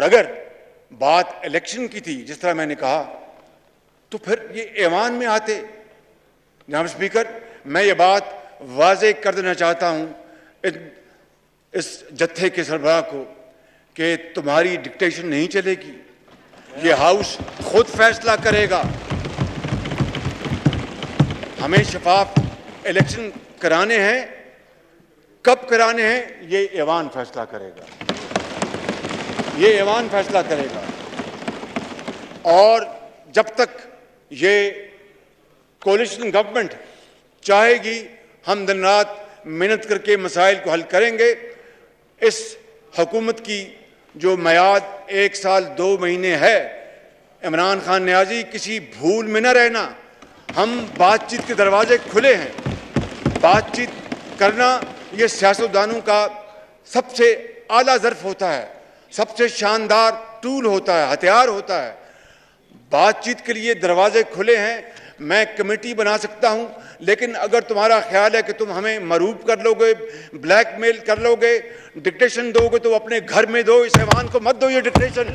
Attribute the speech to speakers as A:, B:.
A: अगर बात इलेक्शन की थी, जिस तरह मैंने कहा, तो फिर ये ऐवान में आते। जनाब स्पीकर, मैं ये बात वाज़े कर देना चाहता हूं इस जत्थे के सरबराह को कि तुम्हारी डिक्टेशन नहीं चलेगी, ये हाउस खुद फैसला करेगा। हमें शफाफ इलेक्शन कराने हैं, कब कराने हैं ये ऐवान फैसला करेगा, ये ऐवान फैसला करेगा। और जब तक ये कोलिशन गवर्नमेंट चाहेगी, हम दिन रात मेहनत करके मसाइल को हल करेंगे। इस हुकूमत की जो मियाद 1 साल 2 महीने है, इमरान खान नियाज़ी किसी भूल में न रहना। हम बातचीत के दरवाजे खुले हैं। बातचीत करना ये सियासतदानों का सबसे आला ज़र्फ़ होता है, सबसे शानदार टूल होता है, हथियार होता है। बातचीत के लिए दरवाजे खुले हैं। मैं कमेटी बना सकता हूं, लेकिन अगर तुम्हारा ख्याल है कि तुम हमें मरूब कर लोगे, ब्लैकमेल कर लोगे, डिक्टेशन दोगे, तो अपने घर में दो। इस ऐवान को मत दो ये डिक्टेशन।